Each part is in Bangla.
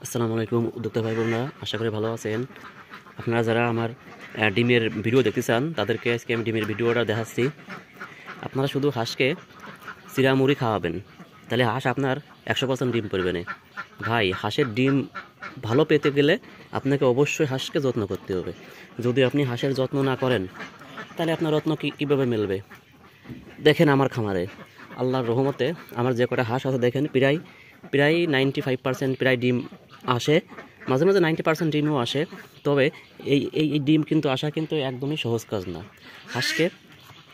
আসসালামু আলাইকুম উদ্যোক্তা ভাই বোনেরা, আশা করি ভালো আছেন। আপনারা যারা আমার ডিমের ভিডিও দেখতে চান তাদেরকে আজকে আমি ডিমের ভিডিওটা দেখাচ্ছি। আপনারা শুধু হাঁসকে চিরা মুড়ি খাওয়াবেন, তাহলে হাঁস আপনার 100% ডিম পারবে না। ভাই, হাঁসের ডিম ভালো পেতে গেলে আপনাকে অবশ্যই হাঁসকে যত্ন করতে হবে। যদি আপনি হাঁসের যত্ন না করেন তাহলে আপনার যত্ন কীভাবে মিলবে? দেখেন আমার খামারে আল্লাহর রহমতে আমার যে কটা হাঁস আছে দেখেন, প্রায় প্রায় 95% প্রায় ডিম আসে। মাঝে মাঝে 90% ডিমও আসে। তবে এই ডিম কিন্তু আসা কিন্তু একদমই সহজ কাজ না। হাঁসকে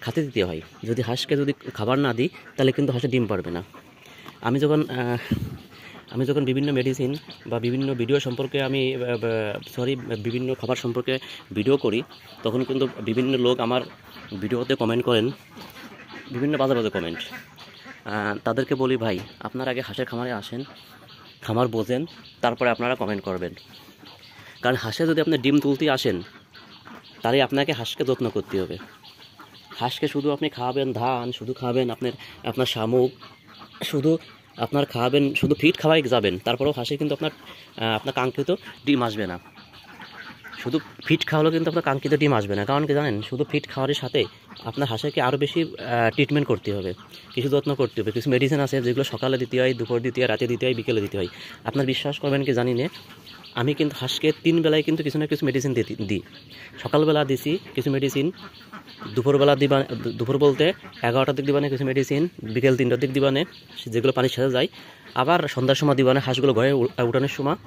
খেতে দিতে হয়। যদি হাঁসকে যদি খাবার না দিই তাহলে কিন্তু হাঁসে ডিম পারবে না। আমি যখন বিভিন্ন মেডিসিন বা বিভিন্ন ভিডিও সম্পর্কে বিভিন্ন খাবার সম্পর্কে ভিডিও করি, তখন কিন্তু বিভিন্ন লোক আমার ভিডিওতে কমেন্ট করেন, বিভিন্ন বাজে বাজে কমেন্ট। তাদেরকে বলি, ভাই আপনারা আগে হাঁসের খামারে আসেন, খামার বোঝেন, তারপরে আপনারা কমেন্ট করবেন। কারণ হাঁসে যদি আপনি ডিম তুলতে আসেন তাহলে আপনাকে হাঁসকে যত্ন করতে হবে। হাঁসকে শুধু আপনি খাওয়াবেন ধান, শুধু খাওয়াবেন আপনার শামুক, শুধু আপনার খাওয়াবেন, শুধু ফিট খাওয়াই যাবেন, তারপরেও হাঁসে কিন্তু আপনার কাঙ্ক্ষিত ডিম আসবে না। শুধু ফিট খাওয়ালেও কিন্তু আপনার কাঙ্ক্ষিত ডিম আসবে না। কারণ কি জানেন, শুধু ফিট খাওয়ার সাথে আপনার হাঁসকে আরও বেশি ট্রিটমেন্ট করতে হবে, কিছু যত্ন করতে হবে। কিছু মেডিসিন আছে যেগুলো সকালে দিতে হয়, দুপুর দিতে হয়, রাতে দিতে হয়, বিকেলে দিতে হয়। আপনার বিশ্বাস করবেন কি জানি না, আমি কিন্তু হাঁসকে 3 বেলায় কিন্তু কিছু না কিছু মেডিসিন দিই। সকালবেলা দিছি কিছু মেডিসিন, দুপুরবেলা দিবা, দুপুর বলতে 11টার দিক দিবানে কিছু মেডিসিন, বিকেল 3টার দিক দিবানে যেগুলো পানির সাথে যায়, আবার সন্ধ্যার সময় দিবানে হাঁসগুলো ঘরে উঠানোর সময়,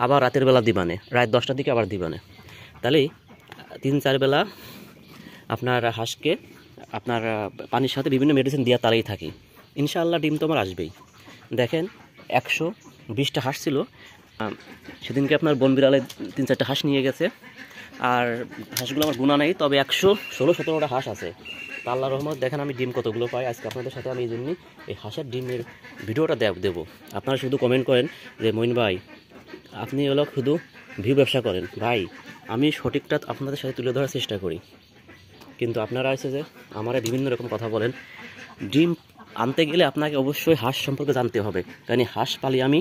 আবার রাতের বেলা দিবানে, রাত 10টার দিকে আবার দিবানে। তাহলে 3-4 বেলা আপনার হাঁসকে আপনার পানির সাথে বিভিন্ন মেডিসিন দেওয়া তারাই থাকি। ইনশাআল্লাহ ডিম তো আমার আসবেই। দেখেন 120টা হাঁস ছিল, সেদিনকে আপনার বন বিড়ালে 3-4টা হাঁস নিয়ে গেছে। আর হাঁসগুলো আমার গুণা নেই, তবে 116-17টা হাঁস আছে। তা আল্লাহর রহমত দেখেন আমি ডিম কতগুলো পাই। আজকে আপনাদের সাথে আমি এই জন্যই এই হাঁসের ডিমের ভিডিওটা দেবো। আপনারা শুধু কমেন্ট করেন যে মঈন ভাই আপনি হলো শুধু ভিউ ব্যবসা করেন। ভাই, আমি সঠিকটা আপনাদের সাথে তুলে ধরার চেষ্টা করি, কিন্তু আপনারা আছে যে আমারা বিভিন্ন রকম কথা বলেন। ডিম আনতে গেলে আপনাকে অবশ্যই হাঁস সম্পর্কে জানতে হবে, কারণ হাঁস পালি আমি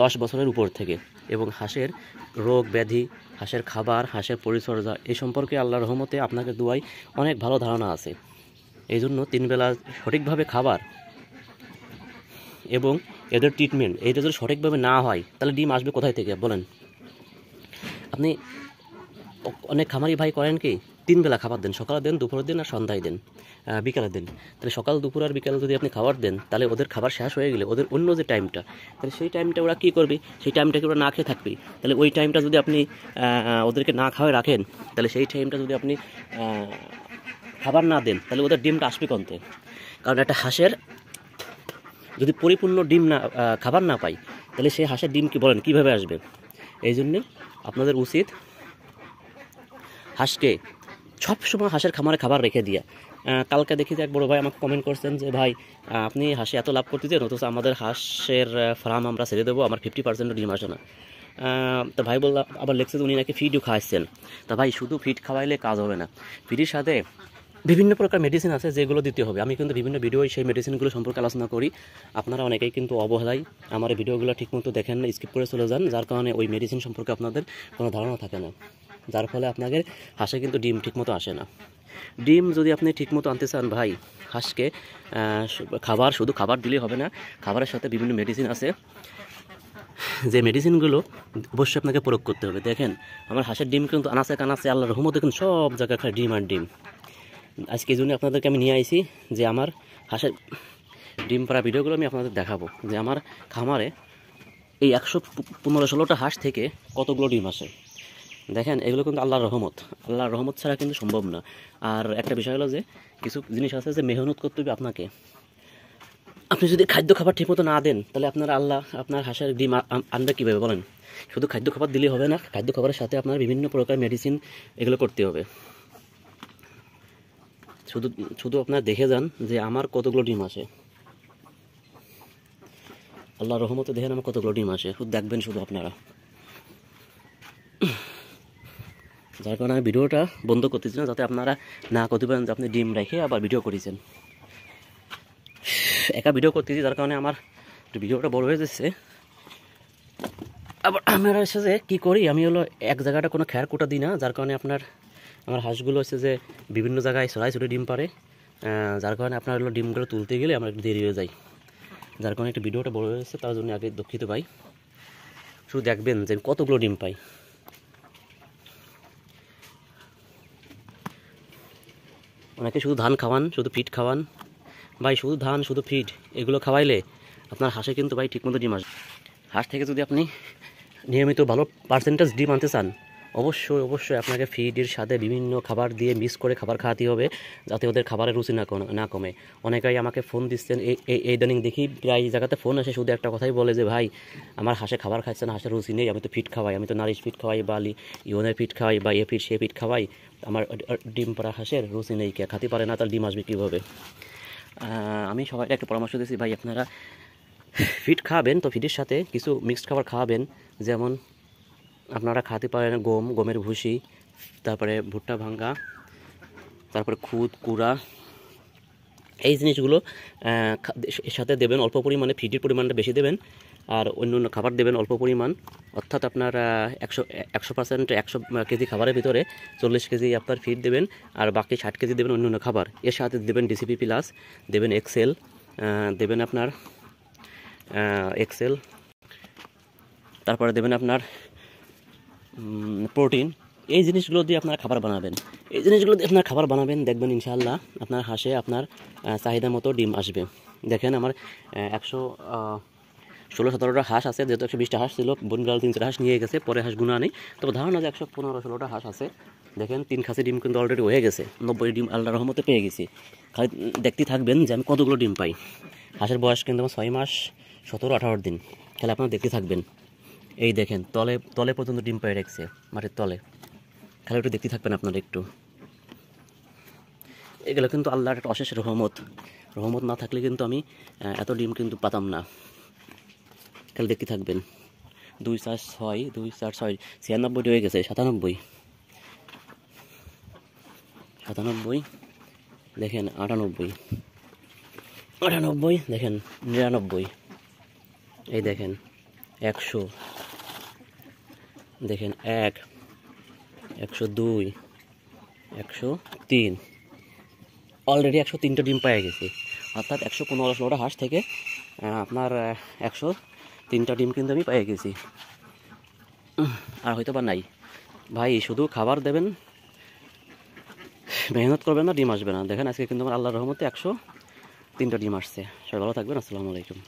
10 বছরের উপর থেকে, এবং হাঁসের রোগ ব্যাধি, হাঁসের খাবার, হাঁসের পরিচর্যা এই সম্পর্কে আল্লাহর রহমতে আপনাকে দুয়াই অনেক ভালো ধারণা আছে। এই জন্য 3 বেলা সঠিকভাবে খাবার এবং এদের ট্রিটমেন্ট এইটা যদি সঠিকভাবে না হয় তাহলে ডিম আসবে কোথায় থেকে বলেন? আপনি অনেক খামারি ভাই করেন কি, 3 বেলা খাবার দেন, সকালে দেন, দুপুরে দেন, আর সন্ধ্যায় দেন, বিকালে দেন। তাহলে সকাল, দুপুর আর বিকালে যদি আপনি খাবার দেন, তাহলে ওদের খাবার শেষ হয়ে গেলে ওদের অন্য যে টাইমটা, তাহলে সেই টাইমটা ওরা কী করবে? সেই টাইমটাকে ওরা না খেয়ে থাকবে। তাহলে ওই টাইমটা যদি আপনি ওদেরকে না খাওয়ায় রাখেন, তাহলে সেই টাইমটা যদি আপনি খাবার না দেন, তাহলে ওদের ডিমটা আসবে কোনতে? কারণ একটা হাঁসের যদি পরিপূর্ণ ডিম না খাবার না পাই, তাহলে সেই হাঁসের ডিম কি বলেন কীভাবে আসবে? এই জন্যে আপনাদের উচিত হাঁসকে সবসময় হাঁসের খামারে খাবার রেখে দিয়া। কালকে দেখি যে এক বড় ভাই আমাকে কমেন্ট করছেন যে ভাই আপনি হাঁসে এত লাভ করতেছেন, অথচ আমাদের হাঁসের ফার্ম আমরা ছেড়ে দেবো, আমার 50% ডিম আসে না। তো ভাই বললাম, আবার লেখছে উনি নাকি ফিডও খাওয়াচ্ছেন। তা ভাই, শুধু ফিড খাওয়াইলে কাজ হবে না, ফিডের সাথে বিভিন্ন প্রকার মেডিসিন আছে যেগুলো দিতে হবে। আমি কিন্তু বিভিন্ন ভিডিও সেই মেডিসিনগুলো সম্পর্কে আলোচনা করি। আপনারা অনেকেই কিন্তু অবহেলায় আমার ভিডিওগুলো ঠিকমতো দেখেন না, স্কিপ করে চলে যান, যার কারণে ওই মেডিসিন সম্পর্কে আপনাদের কোনো ধারণা থাকে না, যার ফলে আপনাদের হাঁসে কিন্তু ডিম ঠিকমতো আসে না। ডিম যদি আপনি ঠিকমতো আনতে চান ভাই, হাঁসকে খাবার, শুধু খাবার দিলেই হবে না, খাবারের সাথে বিভিন্ন মেডিসিন আছে, যে মেডিসিনগুলো অবশ্যই আপনাকে প্রয়োগ করতে হবে। দেখেন আমার হাঁসের ডিম কিন্তু আনাচে কানাচে আল্লাহর রহমতে কিন্তু সব জায়গায় খায় ডিম আর ডিম। আজকে এই জন্য আপনাদেরকে আমি নিয়ে আইছি যে আমার হাঁসের ডিম পাড়া ভিডিওগুলো আমি আপনাদের দেখাবো, যে আমার খামারে এই 115-16টা হাঁস থেকে কতগুলো ডিম আসে। দেখেন এগুলো কিন্তু আল্লাহর রহমত ছাড়া কিন্তু সম্ভব না। আর একটা বিষয় হলো যে কিছু জিনিস আছে যে মেহনত করতে হবে আপনাকে। আপনি যদি খাদ্য খাবার ঠিকমতো না দেন, তাহলে আপনার হাঁসের ডিম আনবে কীভাবে বলেন? শুধু খাদ্য খাবার দিলেই হবে না, খাদ্য খাবারের সাথে আপনার বিভিন্ন প্রকার মেডিসিন এগুলো করতে হবে। শুধু আপনারা দেখে যান যে আমার কতগুলো ডিম আসে। আল্লাহর রহমতে দেখেন আমার কতগুলো ডিম আসে, শুধু দেখবেন শুধু আপনারা। যার কারণে আমি ভিডিওটা বন্ধ করতেছি না, যাতে আপনারা না করতে পারেন যে আপনি ডিম রেখে আবার ভিডিও করেছেন। একা ভিডিও করতেছি, যার কারণে আমার ভিডিওটা বড় হয়ে যাচ্ছে। আবার আমরা হচ্ছে যে কী করি, আমি হলো এক জায়গাটা কোনো খ্যার কোটা দিই না, যার কারণে আমার হাঁসগুলো হচ্ছে যে বিভিন্ন জায়গায় ছড়াই ছড়ে ডিম পারে, যার কারণে আপনার হলো ডিমগুলো তুলতে গেলে আমার একটু দেরি হয়ে যায়, যার কারণে একটা ভিডিওটা বড় হয়েছে, তার জন্য আগে দুঃখিত ভাই। শুধু দেখবেন যে কতগুলো ডিম পাই। অনেকে শুধু ধান খাওয়ান, শুধু ফিড খাওয়ান ভাই, শুধু ধান শুধু ফিড এগুলো খাওয়াইলে আপনার হাঁসে কিন্তু ভাই ঠিকমতো ডিম আসবে। হাঁস থেকে যদি আপনি নিয়মিত ভালো পার্সেন্টেজ ডিম আনতে চান, অবশ্যই আপনাকে ফিডের সাথে বিভিন্ন খাবার দিয়ে মিক্স করে খাবার খাওয়াতে হবে, যাতে ওদের খাবারের রুচি না কমে। অনেকেই আমাকে ফোন দিচ্ছেন, এই ইদানিং দেখি প্রায় জায়গাতে ফোন আসে, শুধু একটা কথাই বলে যে ভাই আমার হাঁসে খাবার খাচ্ছে না, হাঁসের রুচি নেই, আমি তো ফিড খাওয়াই, আমি তো নারিশ ফিড খাওয়াই বা ইওনের ফিড খাওয়াই বা এ ফিড সে ফিড খাওয়াই, আমার ডিম পাড়া হাঁসের রুচি নেই, কে খাতে পারে না, তার ডিম আসবে কীভাবে। আমি সবাইকে একটা পরামর্শ দিচ্ছি ভাই, আপনারা ফিড খাবেন তো ফিডের সাথে কিছু মিক্সড খাবার খাওয়াবেন, যেমন আপনারা খাতে পারেন গমের ভুসি, তারপরে ভুট্টা ভাঙ্গা, তারপরে খুদ কুড়া, এই জিনিসগুলো এর সাথে দেবেন। অল্প পরিমাণে ফিডের পরিমাণটা বেশি দেবেন, আর অন্য খাবার দেবেন অল্প পরিমাণ, অর্থাৎ আপনার 100% 100 কেজি খাবারের ভিতরে 40 কেজি আপনার ফিড দেবেন, আর বাকি 60 কেজি দেবেন অন্য খাবার। এর সাথে দেবেন ডিসিপি প্লাস, দেবেন এক্সেল, দেবেন আপনার এক্সেল, তারপরে দেবেন আপনার প্রোটিন। এই জিনিসগুলো দিয়ে আপনারা খাবার বানাবেন, দেখবেন ইনশাআল্লাহ আপনার হাঁসে আপনার চাহিদা মতো ডিম আসবে। দেখেন আমার 116-17টা হাঁস আছে, যেহেতু 120টা হাঁস ছিল, বনগাল 3-4 হাঁস নিয়ে গেছে, পরে হাঁস গুণা নেই, তবে ধারণা যে 115-16টা হাঁস আছে। দেখেন 3 খাসি ডিম কিন্তু অলরেডি হয়ে গেছে, 90 ডিম আল্লাহর রহমতে পেয়ে গেছি। খালি দেখতে থাকবেন যে আমি কতগুলো ডিম পাই। হাঁসের বয়স কিন্তু আমার 6 মাস 17-18 দিন, খালি আপনারা দেখতে থাকবেন। এই দেখেন তলে পর্যন্ত ডিম পায়ে রাখছে, মাটির তলে, খালি একটু দেখতে থাকবেন আপনারা একটু। এগুলো কিন্তু আল্লাহর একটা অশেষ রহমত না থাকলে কিন্তু আমি এত ডিম কিন্তু পাতাম না। খালি দেখতে থাকবেন। 2 4 6 2 4 6 96 হয়ে গেছে, 97 দেখেন, 98 দেখেন, 99, এই দেখেন 100, দেখেন 1, 102, 103, অলরেডি 103টা ডিম পেয়ে গেছে, অর্থাৎ 115-16টা হাঁস থেকে আপনার 103টা ডিম কিন্তু আমি পেয়ে গেছি। আর হয়তো বা নাই ভাই, শুধু খাবার দেবেন, মেহনত করবেন না, ডিম আসবে না। দেখেন আজকে কিন্তু আমার আল্লাহর রহমতে 103টা ডিম আসছে। সবাই ভালো থাকবেন, আসসালামু আলাইকুম।